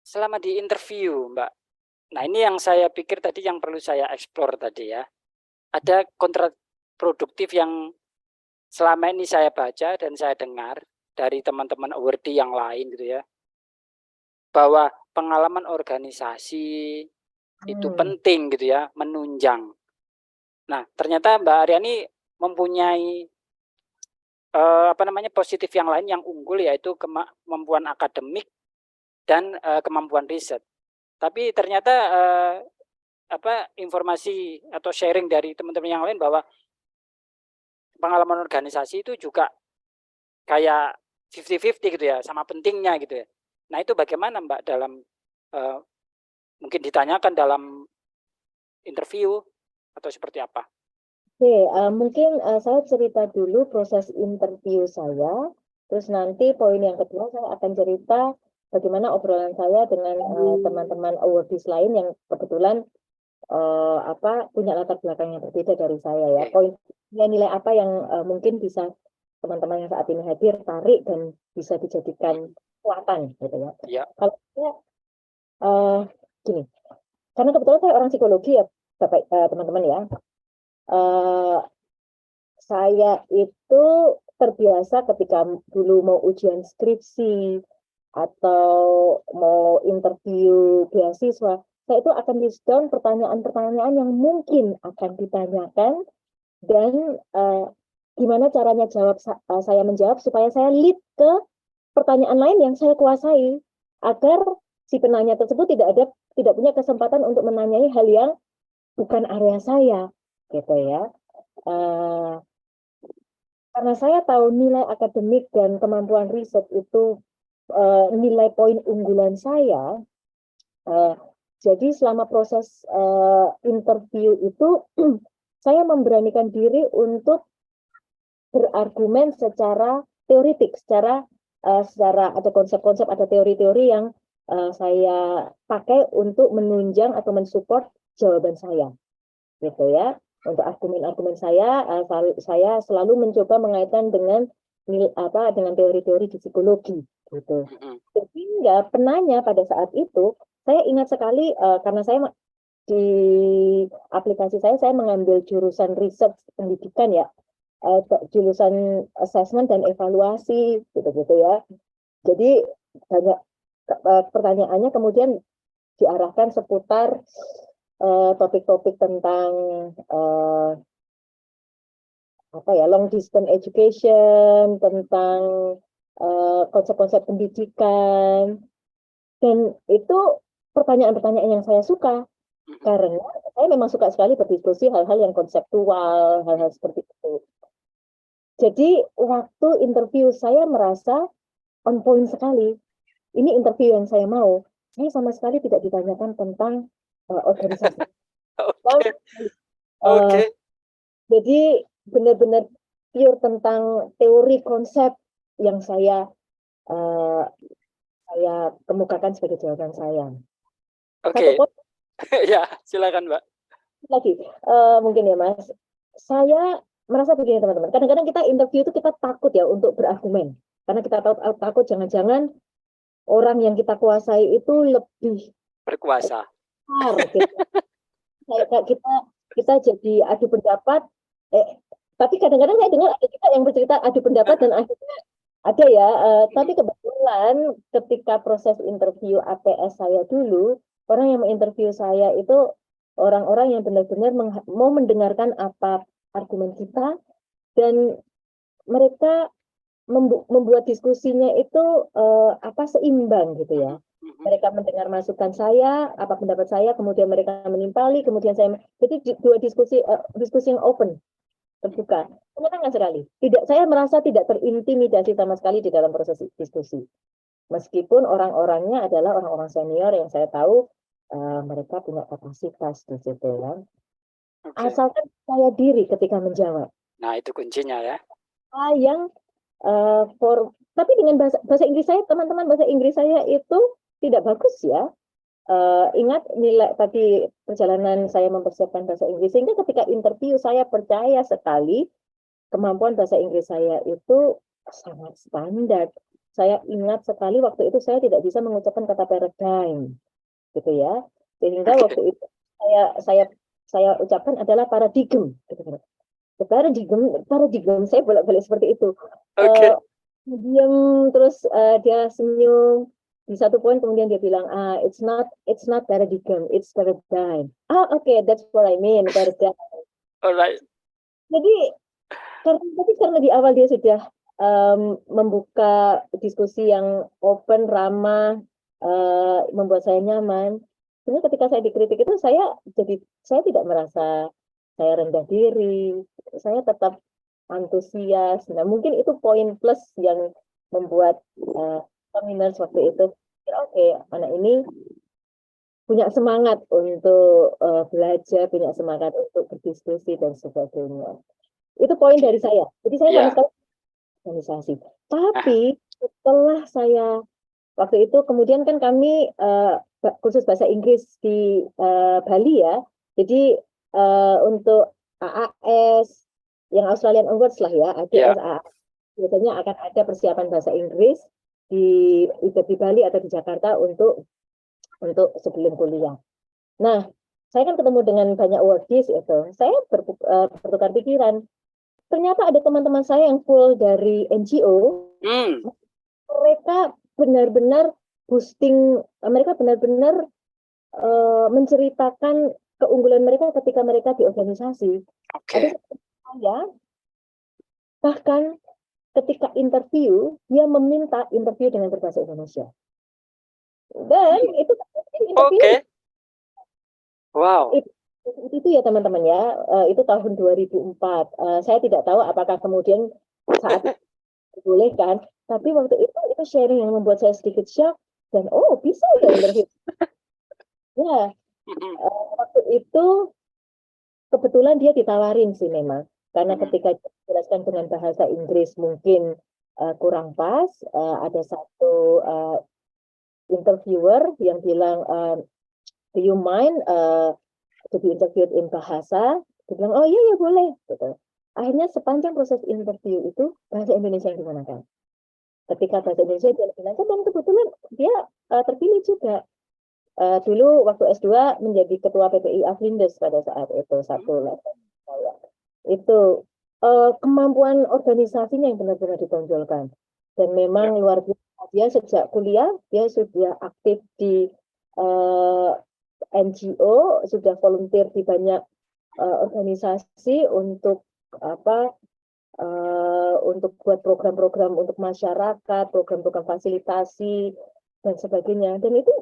selama di interview, Mbak. Nah, ini yang saya pikir tadi yang perlu saya explore tadi ya. Ada kontraproduktif yang selama ini saya baca dan saya dengar dari teman-teman awardee yang lain gitu ya, bahwa pengalaman organisasi itu Hmm. penting gitu ya, menunjang. Nah, ternyata Mbak Aryani mempunyai positif yang lain yang unggul, yaitu kemampuan akademik dan kemampuan riset. Tapi ternyata informasi atau sharing dari teman-teman yang lain bahwa pengalaman organisasi itu juga kayak 50-50 gitu ya, sama pentingnya gitu ya. Nah, itu bagaimana Mbak dalam mungkin ditanyakan dalam interview atau seperti apa? Oke, mungkin saya cerita dulu proses interview saya, terus nanti poin yang kedua saya akan cerita bagaimana obrolan saya dengan teman-teman awardees lain yang kebetulan punya latar belakang yang berbeda dari saya ya. Oke. Poin nilai apa yang mungkin bisa teman-teman yang saat ini hadir tarik dan bisa dijadikan kekuatan gitu ya. Ya. Kalau saya gini, karena kebetulan saya orang psikologi ya, Bapak teman-teman ya. Saya itu terbiasa ketika dulu mau ujian skripsi atau mau interview beasiswa, saya itu akan list down pertanyaan-pertanyaan yang mungkin akan ditanyakan dan gimana caranya saya menjawab supaya saya lead ke pertanyaan lain yang saya kuasai agar si penanya tersebut tidak punya kesempatan untuk menanyai hal yang bukan area saya gitu ya. Karena saya tahu nilai akademik dan kemampuan riset itu nilai poin unggulan saya, jadi selama proses interview itu saya memberanikan diri untuk berargumen secara teoritik, secara ada konsep-konsep, ada teori-teori yang saya pakai untuk menunjang atau mensupport jawaban saya, gitu ya. Untuk argumen-argumen saya selalu mencoba mengaitkan dengan teori-teori di psikologi, gitu. Sehingga penanya pada saat itu, saya ingat sekali karena saya di aplikasi saya mengambil jurusan riset pendidikan ya, jurusan assessment dan evaluasi, gitu-gitu ya. Jadi banyak pertanyaannya kemudian diarahkan seputar topik-topik tentang long distance education, tentang konsep-konsep pendidikan, dan itu pertanyaan-pertanyaan yang saya suka karena saya memang suka sekali berdiskusi hal-hal yang konseptual, hal-hal seperti itu. Jadi waktu interview saya merasa on point sekali. Ini interview yang saya mau. Saya sama sekali tidak ditanyakan tentang organisasi. Oke. Oke. Jadi benar-benar pure tentang teori konsep yang saya kemukakan sebagai jawaban saya. Satu Oke. poin Ya, silakan, Mbak. lagi, mungkin ya Mas. Saya merasa begini teman-teman. Kadang-kadang kita interview itu kita takut ya untuk berargumen. Karena kita takut jangan-jangan orang yang kita kuasai itu lebih Berkuasa. gitu. Kayak kita jadi adu pendapat, tapi kadang-kadang saya dengar ada juga yang bercerita adu pendapat dan akhirnya ada ya, tapi kebetulan ketika proses interview APS saya dulu, orang yang menginterview saya itu orang-orang yang benar-benar mau mendengarkan apa argumen kita dan mereka membuat diskusinya itu seimbang gitu ya. Mereka mendengar masukan saya, apa pendapat saya, kemudian mereka menimpali, kemudian jadi dua diskusi yang open, terbuka. Menyenangkan sekali. Saya merasa tidak terintimidasi sama sekali di dalam proses diskusi. Meskipun orang-orangnya adalah orang-orang senior yang saya tahu mereka punya kapasitas di situ ya. Asalkan saya diri ketika menjawab. Nah, itu kuncinya ya. Yang tapi dengan bahasa Inggris saya, teman-teman, bahasa Inggris saya itu tidak bagus ya. Ingat nilai tadi perjalanan saya mempersiapkan bahasa Inggris, sehingga ketika interview saya percaya sekali kemampuan bahasa Inggris saya itu sangat standar. saya ingat sekali waktu itu saya tidak bisa mengucapkan kata paradigm, gitu ya. Sehingga Oke. waktu itu saya ucapkan adalah paradigm, gitu. Paradigm, saya bolak-balik seperti itu. Oke. Diam terus dia senyum di satu poin, kemudian dia bilang, it's not paradigm, it's paradigm. Okay, that's what I mean, paradigm. Alright. Jadi karena di awal dia sudah membuka diskusi yang open, ramah, membuat saya nyaman. Sebenarnya ketika saya dikritik itu saya tidak merasa saya rendah diri, saya tetap antusias. Nah, mungkin itu poin plus yang membuat minus waktu itu. Oke, anak ini punya semangat untuk belajar, punya semangat untuk berdiskusi dan sebagainya. Itu poin dari saya. Jadi saya sama Ya. sekali organisasi. Tapi setelah saya waktu itu kemudian kan kami kursus bahasa Inggris di Bali ya. Jadi untuk AAS yang Australian Awards lah ya, Ya. ADS, AAS, biasanya akan ada persiapan bahasa Inggris di Bali atau di Jakarta untuk sebelum kuliah. Nah, saya kan ketemu dengan banyak awardees itu. Saya bertukar pikiran. Ternyata ada teman-teman saya yang full dari NGO. Mereka benar-benar boosting, mereka benar-benar menceritakan keunggulan mereka ketika mereka di organisasi. Ada saya, bahkan ketika interview, dia meminta interview dengan berbahasa Indonesia. Dan itu interview. Wow. Itu ya teman-teman ya, itu tahun 2004. Saya tidak tahu apakah kemudian saat itu dibolehkan, tapi waktu itu sharing yang membuat saya sedikit shock dan bisa ya interview. Ya, waktu itu kebetulan dia ditawarin sih memang, karena ketika dijelaskan dengan bahasa Inggris mungkin kurang pas. Ada satu interviewer yang bilang, do you mind to be interviewed in bahasa? Dia bilang, oh iya boleh. Gitu. Akhirnya sepanjang proses interview itu bahasa Indonesia yang digunakan. Ketika bahasa Indonesia dia lebih lancar dan kebetulan dia terpilih juga. Dulu waktu S2 menjadi ketua PPI Aflindes pada saat itu, satu level. Itu kemampuan organisasinya yang benar-benar ditonjolkan. Dan memang luar biasa, dia sejak kuliah dia sudah aktif di NGO, sudah volunteer di banyak organisasi untuk untuk buat program-program untuk masyarakat, program-program fasilitasi dan sebagainya. Dan itu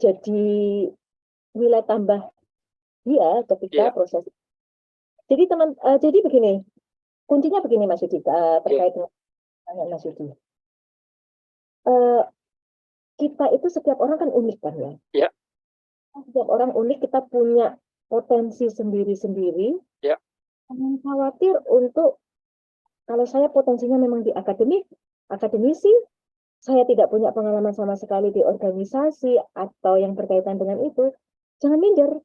jadi nilai tambah dia ketika proses. Jadi jadi begini, kuncinya begini Mas Yudi, terkait dengan Mas Yudi. Kita itu setiap orang kan unik kan ya. Ya. Setiap orang unik, kita punya potensi sendiri-sendiri. Ya. Jangan khawatir untuk, kalau saya potensinya memang di akademisi, saya tidak punya pengalaman sama sekali di organisasi atau yang berkaitan dengan itu, jangan minder.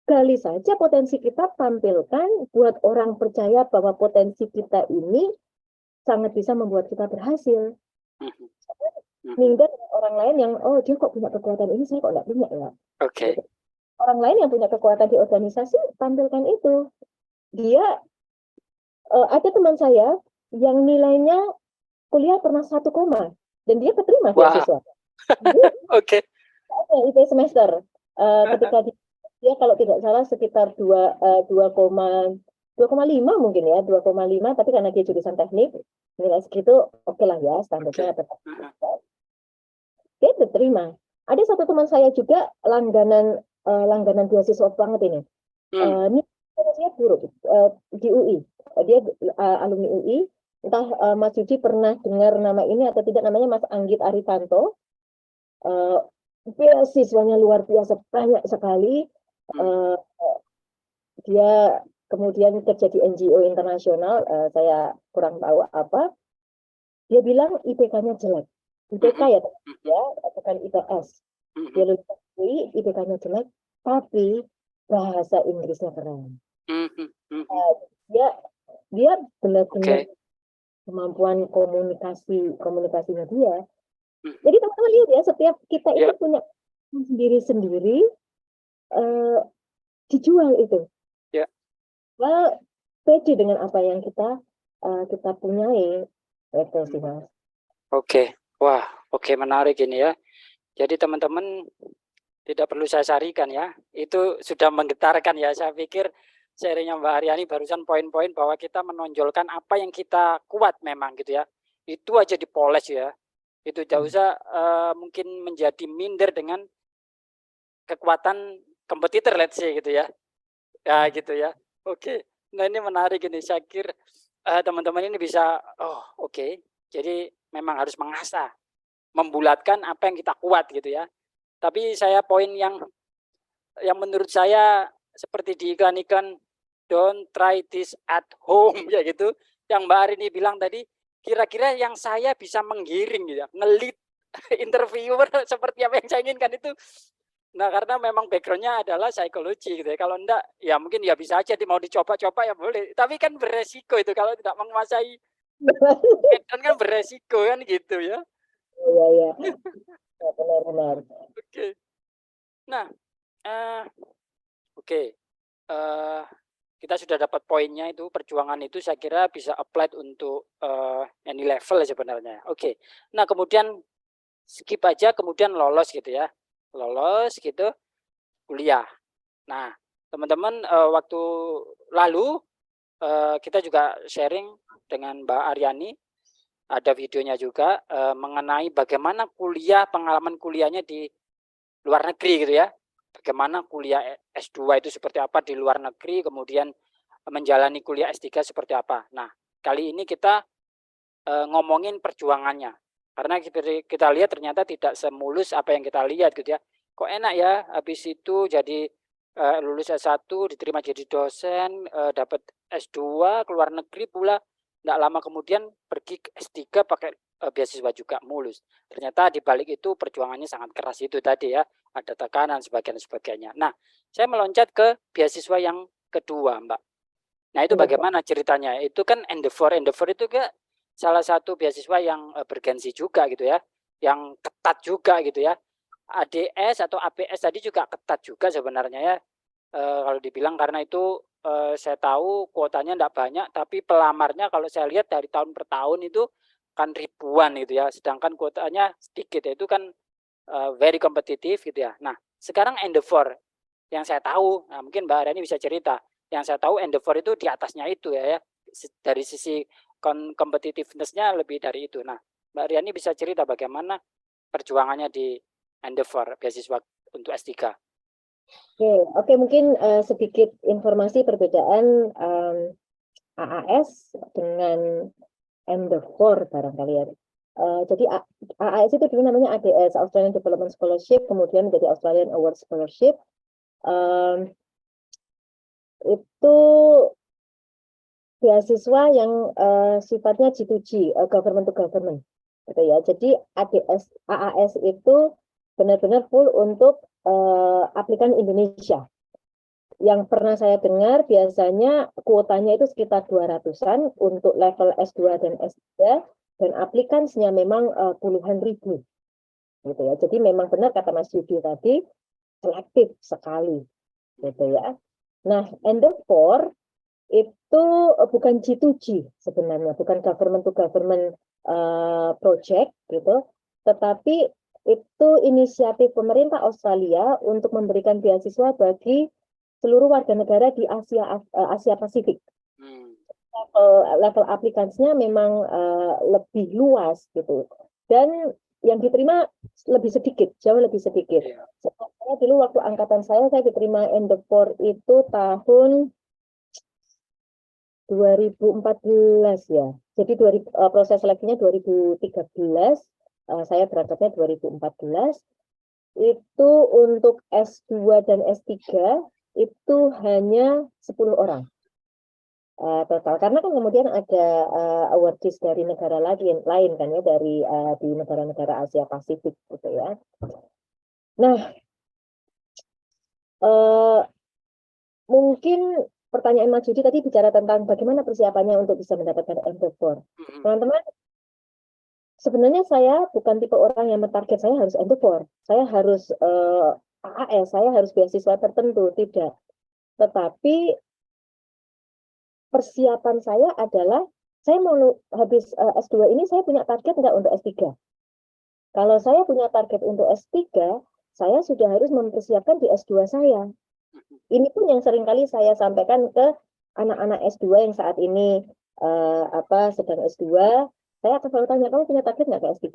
Gali saja potensi kita, tampilkan, buat orang percaya bahwa potensi kita ini sangat bisa membuat kita berhasil. Minder dengan orang lain yang, dia kok punya kekuatan ini, saya kok nggak punya ya. Gitu. Orang lain yang punya kekuatan di organisasi, tampilkan itu. Dia, ada teman saya yang nilainya kuliah pernah 1, dan dia keterima beasiswa. IP semester. Ketika dia kalau tidak salah sekitar 2,5 mungkin ya, 2,5, tapi karena dia jurusan teknik, nilai segitu oke lah ya, standarnya tetap. Dia diterima. Ada satu teman saya juga langganan beasiswa banget ini. Ini dia buruk di UI. Dia alumni UI. Entah Mas Yudi pernah dengar nama ini atau tidak, namanya Mas Anggit Arifanto. Beasiswanya luar biasa, banyak sekali. Dia kemudian kerja di NGO internasional, saya kurang tahu apa. Dia bilang IPK-nya jelek. IPK ya, bukan IPS. Dia lulus UI, IPK-nya jelek, tapi bahasa Inggrisnya keren. Dia benar-benar kemampuan komunikasinya dia. Hmm. Jadi teman-teman lihat ya, setiap kita itu Ya. punya sendiri-sendiri dijual itu. Ya. Well, pede dengan apa yang kita punyai, itu sih Mas. Oke, wah, oke, menarik ini ya. Jadi teman-teman tidak perlu saya sarikan ya, itu sudah menggetarkan ya. Saya pikir sharingnya Mbak Aryani barusan poin-poin bahwa kita menonjolkan apa yang kita kuat memang gitu ya. Itu aja dipoles ya. Itu tidak usah mungkin menjadi minder dengan kekuatan kompetitor, let's say gitu ya. Ya gitu ya. Oke. Nah ini menarik ini. Saya kira teman-teman ini bisa, oh oke. Jadi memang harus mengasah, membulatkan apa yang kita kuat gitu ya. Tapi saya poin yang menurut saya seperti di iklan-iklan, don't try this at home ya gitu. Yang Mbak Arini bilang tadi, kira-kira yang saya bisa menggiring gitu ya, ngelit interviewer seperti apa yang saya inginkan itu. Nah karena memang backgroundnya adalah psikologi gitu ya. Kalau enggak ya mungkin ya bisa aja mau dicoba-coba ya boleh. Tapi kan beresiko itu kalau tidak menguasai medan kan beresiko kan gitu ya. Iya, iya. Benar-benar. Oke. Nah, oke. Kita sudah dapat poinnya itu, perjuangan itu saya kira bisa applied untuk any level sebenarnya. Oke. Nah, kemudian skip aja kemudian lolos gitu ya. Lolos gitu kuliah. Nah, teman-teman waktu lalu kita juga sharing dengan Mbak Aryani, ada videonya juga mengenai bagaimana pengalaman kuliahnya di luar negeri gitu ya. Bagaimana kuliah S2 itu seperti apa di luar negeri, kemudian menjalani kuliah S3 seperti apa. Nah, kali ini kita ngomongin perjuangannya. Karena kita lihat ternyata tidak semulus apa yang kita lihat gitu ya. Kok enak ya habis itu jadi lulus S1 diterima jadi dosen, dapat S2 keluar negeri pula, enggak lama kemudian pergi ke S3 pakai beasiswa juga mulus. Ternyata di balik itu perjuangannya sangat keras itu tadi ya, ada tekanan sebagainya. Nah, saya meloncat ke beasiswa yang kedua, Mbak. Nah, itu bagaimana ceritanya? Itu kan Endeavor itu kan salah satu beasiswa yang bergensi juga gitu ya, yang ketat juga gitu ya. ADS atau APS tadi juga ketat juga sebenarnya ya. Kalau dibilang karena itu saya tahu kuotanya enggak banyak, tapi pelamarnya kalau saya lihat dari tahun per tahun itu kan ribuan gitu ya, sedangkan kuotanya sedikit ya, itu kan very kompetitif gitu ya. Nah, sekarang Endeavor yang saya tahu, nah mungkin Mbak Aryani bisa cerita, yang saya tahu Endeavor itu di atasnya itu ya, dari sisi competitiveness-nya lebih dari itu. Nah, Mbak Aryani bisa cerita bagaimana perjuangannya di Endeavor beasiswa untuk S3. Oke, mungkin sedikit informasi perbedaan AAS dengan Endeavor barangkali ya. Jadi AAS itu dulu namanya ADS, Australian Development Scholarship, kemudian menjadi Australian Award Scholarship. Itu beasiswa yang sifatnya G2G, government to government, gitu ya. Jadi AAS itu benar-benar full untuk aplikan Indonesia. Yang pernah saya dengar biasanya kuotanya itu sekitar 200-an untuk level S2 dan S3, dan aplikannya memang puluhan ribu, gitu ya. Jadi memang benar kata Mas Yudi tadi, selektif sekali, gitu ya. Nah, Endeavor itu bukan G2G sebenarnya, bukan government to government project gitu, tetapi itu inisiatif pemerintah Australia untuk memberikan beasiswa bagi seluruh warga negara di Asia Pasifik. Level aplikasinya memang lebih luas gitu, dan yang diterima lebih sedikit, jauh lebih sedikit. Saya dulu waktu angkatan saya diterima Endeavor itu tahun 2014 ya. Jadi proses seleksinya 2013, saya berangkatnya 2014. Itu untuk S2 dan S3 itu hanya 10 orang total. Karena kan kemudian ada awardees dari negara lain kan ya, dari di negara-negara Asia Pasifik gitu ya. Nah, mungkin pertanyaan Mas Yudi tadi bicara tentang bagaimana persiapannya untuk bisa mendapatkan M4. Teman-teman, sebenarnya saya bukan tipe orang yang mentarget saya harus M4. Saya harus AAS, saya harus beasiswa tertentu, tidak. Tetapi persiapan saya adalah saya mau habis S2 ini saya punya target nggak untuk S3. Kalau saya punya target untuk S3, saya sudah harus mempersiapkan di S2 saya. Ini pun yang seringkali saya sampaikan ke anak-anak S2 yang saat ini sedang S2, saya akan selalu tanya, kamu punya target nggak ke S3?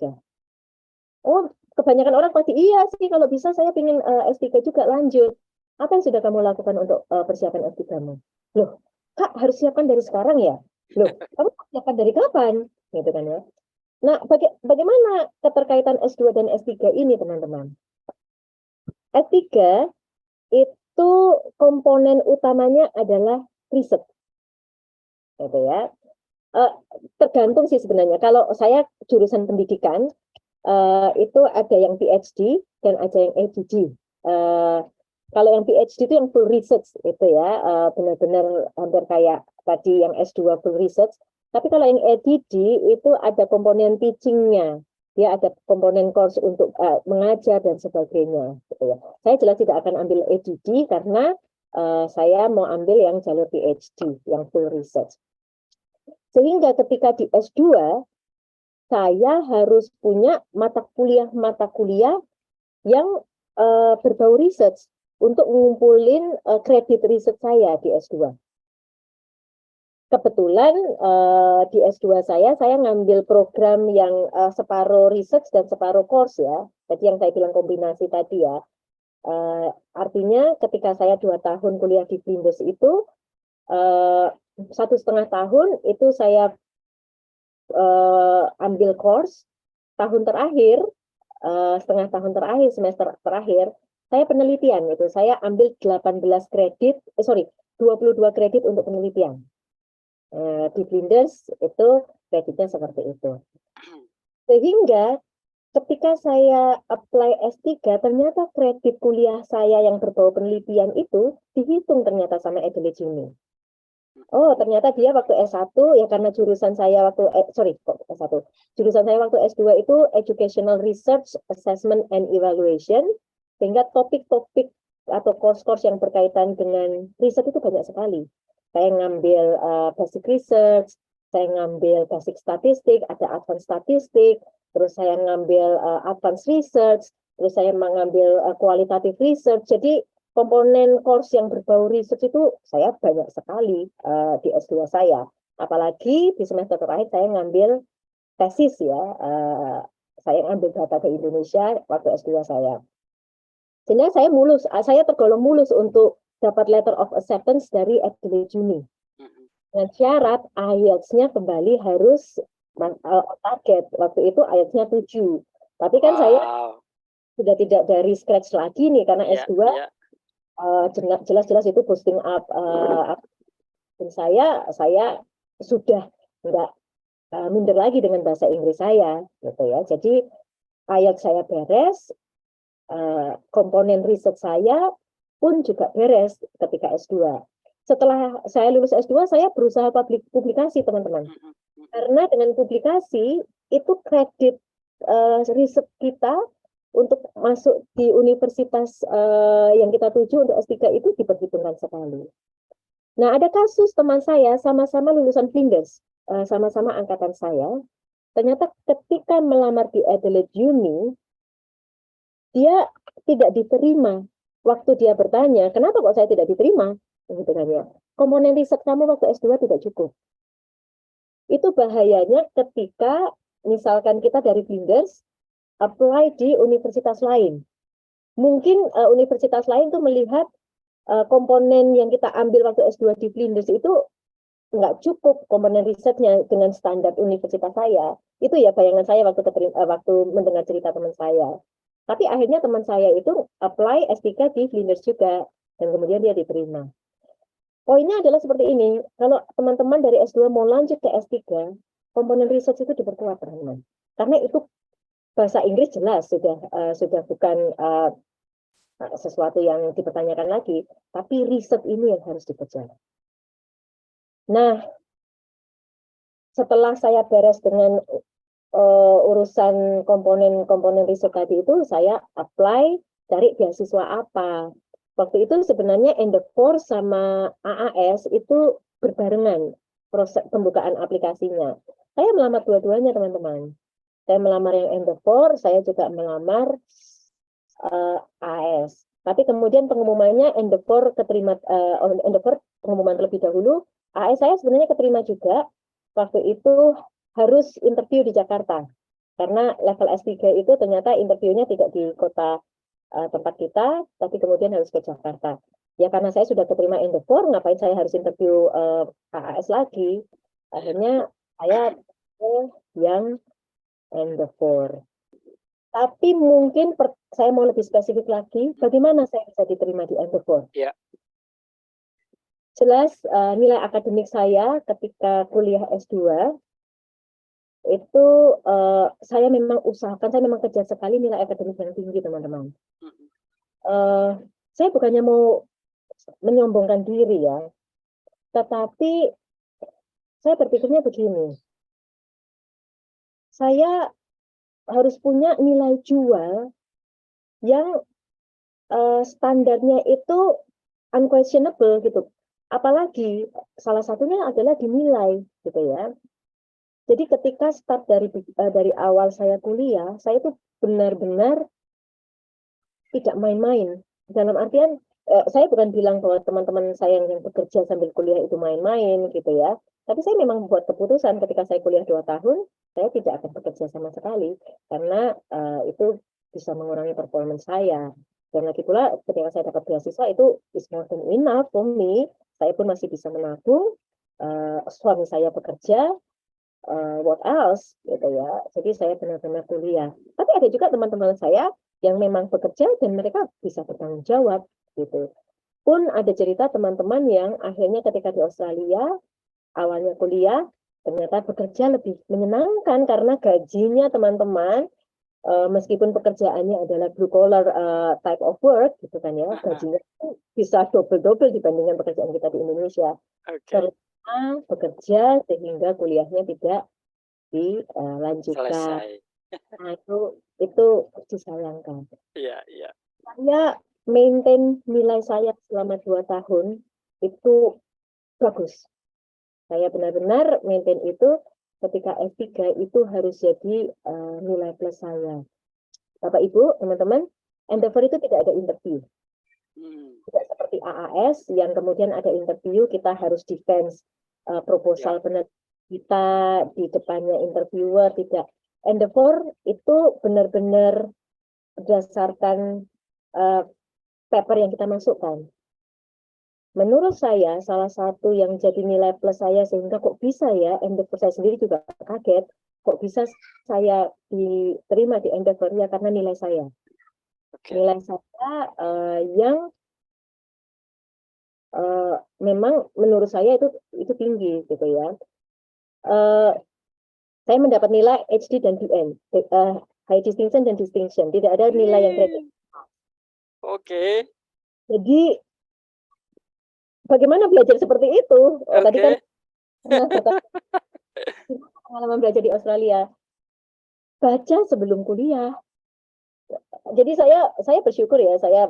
Oh, kebanyakan orang pasti iya sih, kalau bisa saya ingin S3 juga lanjut. Apa yang sudah kamu lakukan untuk persiapan S3-mu? Loh, Kak, harus siapkan dari sekarang ya? Loh, kamu siapkan dari kapan? Gitu kan ya. Nah, bagaimana keterkaitan S2 dan S3 ini, teman-teman? S3 itu komponen utamanya adalah riset. Gitu ya. Tergantung sih sebenarnya. Kalau saya jurusan pendidikan, itu ada yang PhD dan ada yang EdD. Kalau yang PhD itu yang full research itu ya, benar-benar hampir kayak tadi yang S2 full research. Tapi kalau yang EdD itu ada komponen teaching-nya, dia ada komponen course untuk mengajar dan sebagainya. Gitu ya. Saya jelas tidak akan ambil EdD karena saya mau ambil yang jalur PhD, yang full research. Sehingga ketika di S2, saya harus punya mata kuliah yang berbau research untuk ngumpulin kredit riset saya di S2. Kebetulan di S2 saya ngambil program yang separuh research dan separuh course ya. Jadi yang saya bilang kombinasi tadi ya. Artinya ketika saya 2 tahun kuliah di Flinders itu, 1,5 tahun itu saya ambil course, tahun terakhir, setengah tahun terakhir, semester terakhir, saya penelitian itu. Saya ambil 22 kredit untuk penelitian. Di Flinders itu kreditnya seperti itu. Sehingga ketika saya apply S3, ternyata kredit kuliah saya yang berbau penelitian itu dihitung ternyata sama Adelaide Uni. Oh, ternyata dia waktu S1 ya karena jurusan saya waktu S1. Jurusan saya waktu S2 itu Educational Research, Assessment and Evaluation, sehingga topik-topik atau course-course yang berkaitan dengan riset itu banyak sekali. Saya ngambil basic research, saya ngambil basic statistik, ada advanced statistik, terus saya ngambil advanced research, terus saya mengambil qualitative research. Jadi komponen course yang berbau research itu saya banyak sekali di S2 saya. Apalagi di semester terakhir saya ngambil tesis ya. Saya ngambil data ke Indonesia waktu S2 saya. Sehingga saya tergolong mulus untuk dapat letter of acceptance dari Adelaide Uni. Dengan syarat IELTS-nya kembali harus target. Waktu itu IELTS-nya 7. Tapi kan saya sudah tidak dari scratch lagi nih karena S2 jelas-jelas itu posting up dan saya sudah nggak minder lagi dengan bahasa Inggris saya gitu ya. Jadi IELTS saya beres, komponen riset saya pun juga beres ketika S2. Setelah saya lulus S2, saya berusaha publikasi, teman-teman. Karena dengan publikasi itu kredit riset kita untuk masuk di universitas yang kita tuju untuk S3 itu diperhitungkan sekali. Nah, ada kasus teman saya sama-sama lulusan Flinders, sama-sama angkatan saya. Ternyata ketika melamar di Adelaide Uni, dia tidak diterima. Waktu dia bertanya, kenapa kok saya tidak diterima? Gitu kan ya. Komponen riset kamu waktu S2 tidak cukup. Itu bahayanya ketika misalkan kita dari Flinders, apply di universitas lain. Mungkin universitas lain tuh melihat komponen yang kita ambil waktu S2 di Flinders itu nggak cukup komponen risetnya dengan standar universitas saya. Itu ya bayangan saya waktu mendengar cerita teman saya. Tapi akhirnya teman saya itu apply S3 di Flinders juga, dan kemudian dia diterima. Poinnya adalah seperti ini, kalau teman-teman dari S2 mau lanjut ke S3, komponen riset itu diperkuat, teman-teman. Karena itu bahasa Inggris jelas sudah bukan sesuatu yang dipertanyakan lagi, tapi riset ini yang harus dikejar. Nah, setelah saya beres dengan urusan komponen riset tadi itu, saya apply cari beasiswa apa. Waktu itu sebenarnya Endeavor sama AAS itu berbarengan proses pembukaan aplikasinya. Saya melamar dua-duanya, teman-teman. Saya melamar yang Endeavor, saya juga melamar AAS. Tapi kemudian pengumumannya Endeavor Endeavor pengumuman terlebih dahulu. AAS saya sebenarnya keterima juga. Waktu itu harus interview di Jakarta. Karena level S3 itu ternyata interviewnya tidak di kota tempat kita, tapi kemudian harus ke Jakarta. Ya karena saya sudah keterima Endeavor, ngapain saya harus interview AAS lagi? Akhirnya saya ke yang Endeavor. Tapi mungkin saya mau lebih spesifik lagi, bagaimana saya bisa diterima di Endeavor? Ya. Jelas nilai akademik saya ketika kuliah S2 itu saya memang usahakan, saya memang kerja sekali nilai akademik yang tinggi, teman-teman. Saya bukannya mau menyombongkan diri ya, tetapi saya berpikirnya begini, saya harus punya nilai jual yang standarnya itu unquestionable gitu. Apalagi salah satunya adalah dinilai gitu ya. Jadi ketika start dari awal saya kuliah, saya itu benar-benar tidak main-main. Dalam artian saya bukan bilang bahwa teman-teman saya yang bekerja sambil kuliah itu main-main gitu ya. Tapi saya memang buat keputusan ketika saya kuliah 2 tahun, saya tidak akan bekerja sama sekali karena itu bisa mengurangi performance saya. Dan lagi pula ketika saya dapat beasiswa itu is more than enough for me. Saya pun masih bisa menabung, suami saya bekerja, what else gitu ya. Jadi saya benar-benar kuliah. Tapi ada juga teman-teman saya yang memang bekerja dan mereka bisa bertanggung jawab gitu. Pun ada cerita teman-teman yang akhirnya ketika di Australia awalnya kuliah ternyata bekerja lebih menyenangkan karena gajinya teman-teman meskipun pekerjaannya adalah blue collar type of work gitu kan ya, gajinya bisa double-double dibandingkan pekerjaan kita di Indonesia. Karena bekerja sehingga kuliahnya tidak dilanjutkan. Selesai. Nah, itu disayangkan. Iya, iya. Saya maintain nilai saya selama 2 tahun itu bagus. Saya benar-benar maintain itu ketika S3 itu harus jadi nilai plus saya. Bapak Ibu, teman-teman, Endeavor itu tidak ada interview. Tidak seperti AAS yang kemudian ada interview, kita harus defense proposal penelitian kita di depannya interviewer, tidak. Endeavor itu benar-benar berdasarkan paper yang kita masukkan. Menurut saya, salah satu yang jadi nilai plus saya sehingga kok bisa ya, Endeavor saya sendiri juga kaget, kok bisa saya diterima di Endeavor ya karena nilai saya. Nilai saya yang memang menurut saya itu tinggi gitu ya. Saya mendapat nilai HD dan DN, high distinction dan distinction, tidak ada nilai yang grade. Jadi bagaimana belajar seperti itu? Tadi kan pengalaman belajar di Australia, baca sebelum kuliah. Jadi saya bersyukur ya, saya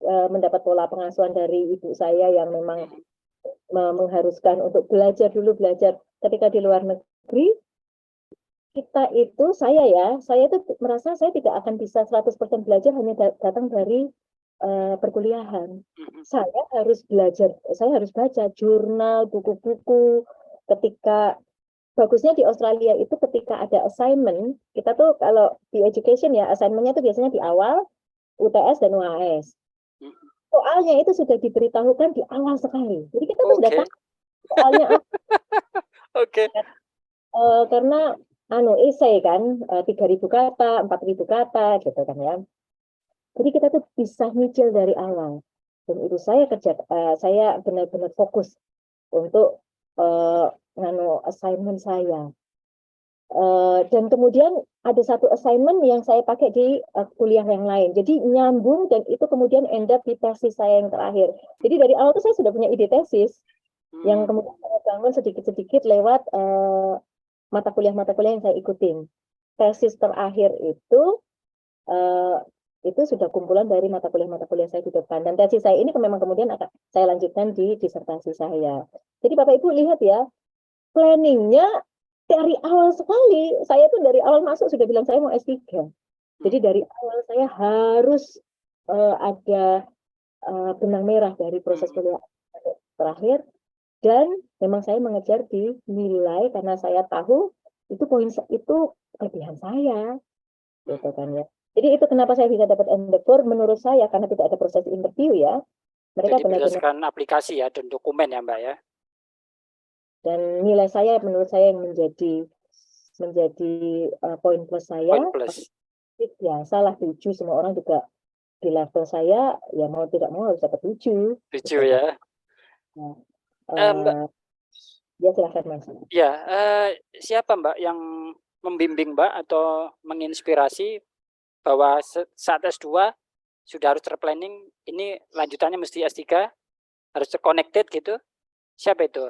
mendapat pola pengasuhan dari ibu saya yang memang mengharuskan untuk belajar dulu, belajar ketika di luar negeri. Kita itu, saya itu merasa saya tidak akan bisa 100% belajar hanya datang dari perkuliahan. Saya harus belajar, saya harus baca jurnal, buku-buku. Ketika bagusnya di Australia itu ketika ada assignment, kita tuh kalau di education ya, assignment-nya itu biasanya di awal, UTS dan UAS. Soalnya itu sudah diberitahukan di awal sekali. Jadi kita tuh sudah tahu soalnya apa. Karena essay kan 3.000 kata, 4.000 kata gitu kan ya. Jadi kita tuh bisa nyicil dari awal. Dan itu saya benar-benar fokus untuk assignment saya. Dan kemudian ada satu assignment yang saya pakai di kuliah yang lain. Jadi nyambung dan itu kemudian end up di tesis saya yang terakhir. Jadi dari awal tuh saya sudah punya ide tesis. yang kemudian saya bangun sedikit-sedikit lewat mata kuliah yang saya ikutin. Tesis terakhir itu sudah kumpulan dari mata kuliah saya di depan. Dan tesis saya ini memang kemudian akan saya lanjutkan di disertasi saya. Jadi Bapak Ibu lihat ya, planningnya dari awal sekali. Saya tuh dari awal masuk sudah bilang saya mau S3. Jadi dari awal saya harus ada benang merah dari proses kuliah terakhir. Dan memang saya mengejar di nilai karena saya tahu itu poin itu kelebihan saya, gitu kan ya. Jadi itu kenapa saya bisa dapat Endeavor menurut saya karena tidak ada proses interview ya. Mereka Jadi benar-benar berdasarkan aplikasi ya dan dokumen ya Mbak ya. dan nilai saya menurut saya yang menjadi poin plus saya. Poin plus. Biasalah 7, semua orang juga di level saya ya mau tidak mau harus dapat 7. 7 ya. Nah, Mbak, ya silahkan Mas. ya, siapa Mbak yang membimbing Mbak atau menginspirasi bahwa saat S2 sudah harus terplanning, ini lanjutannya mesti S3, harus terconnected gitu? Siapa itu